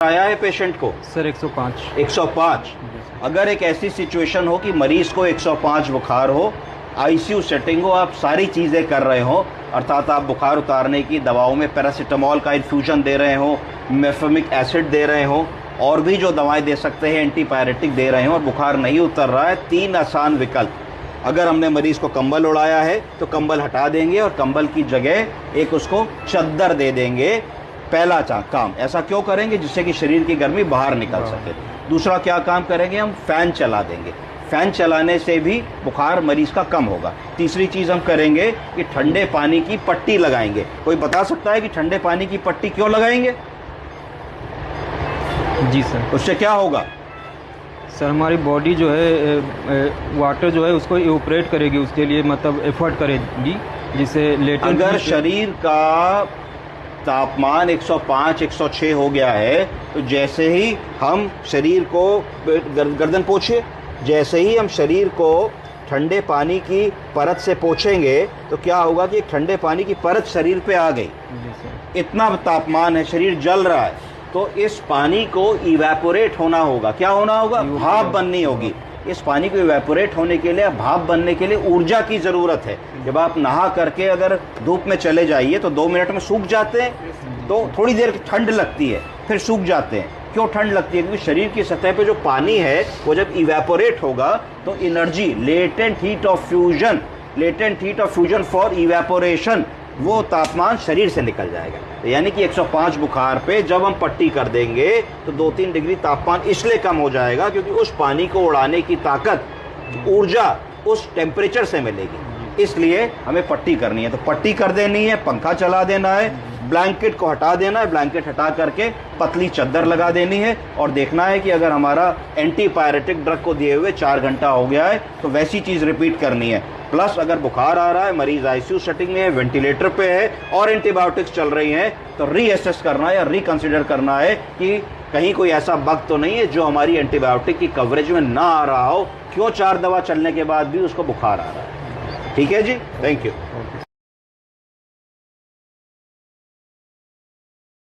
आया है पेशेंट को? सर 105। 105। अगर एक ऐसी सिचुएशन हो कि मरीज को 105 बुखार हो, आईसीयू सेटिंग हो, आप सारी चीज़ें कर रहे हो, अर्थात आप बुखार उतारने की दवाओं में पैरासीटामोल का इन्फ्यूजन दे रहे हो, मेफेमिक एसिड दे रहे हो, और भी जो दवाएं दे सकते हैं एंटीपायरेटिक दे रहे हो, और बुखार नहीं उतर रहा है, 3 आसान विकल्प। अगर हमने मरीज को कंबल उड़ाया है तो कंबल हटा देंगे और कंबल की जगह एक उसको चद्दर दे देंगे। पहला काम ऐसा क्यों करेंगे? जिससे कि शरीर की गर्मी बाहर निकल सके। दूसरा क्या काम करेंगे? हम फैन चला देंगे। फैन चलाने से भी बुखार मरीज का कम होगा। तीसरी चीज़ हम करेंगे कि ठंडे पानी की पट्टी लगाएंगे। कोई बता सकता है कि ठंडे पानी की पट्टी क्यों लगाएंगे? जी सर। उससे क्या होगा? सर हमारी बॉडी जो है वाटर जो है उसको इवोपरेट करेगी, उसके लिए मतलब एफर्ट करेगी, जिससे लेटेंट। अगर शरीर का तापमान 105 106 हो गया है तो जैसे ही हम शरीर को गर्दन पोंछिए, जैसे ही हम शरीर को ठंडे पानी की परत से पोंछेंगे तो क्या होगा कि ठंडे पानी की परत शरीर पे आ गई। इतना तापमान है, शरीर जल रहा है, तो इस पानी को इवेपोरेट होना होगा। क्या होना होगा? भाप बननी होगी। इस पानी को इवेपोरेट होने के लिए, भाप बनने के लिए ऊर्जा की ज़रूरत है। जब आप नहा करके अगर धूप में चले जाइए तो 2 मिनट में सूख जाते हैं, तो थोड़ी देर ठंड लगती है, फिर सूख जाते हैं। क्यों ठंड लगती है? क्योंकि शरीर की सतह पे जो पानी है वो जब इवेपोरेट होगा तो energy, latent heat of fusion for evaporation, वो तापमान शरीर से निकल जाएगा। तो यानी कि 105 बुखार पे जब हम पट्टी कर देंगे तो 2-3 डिग्री तापमान इसलिए कम हो जाएगा क्योंकि उस पानी को उड़ाने की ताकत, ऊर्जा उस टेम्परेचर से मिलेगी। इसलिए हमें पट्टी करनी है। तो पट्टी कर देनी है, पंखा चला देना है, ब्लैंकेट को हटा देना है, ब्लैंकेट हटा करके पतली चद्दर लगा देनी है, और देखना है कि अगर हमारा एंटीपायरेटिक ड्रग को दिए हुए 4 घंटा हो गया है तो वैसी चीज़ रिपीट करनी है। प्लस अगर बुखार आ रहा है, मरीज आईसीयू सेटिंग में है, वेंटिलेटर पे है और एंटीबायोटिक्स चल रही हैं, तो रीअसेस करना है या रिकंसिडर करना है कि कहीं कोई ऐसा बग तो नहीं है जो हमारी एंटीबायोटिक की कवरेज में ना आ रहा हो। क्यों 4 दवा चलने के बाद भी उसको बुखार आ रहा है। ठीक है जी, थैंक यू।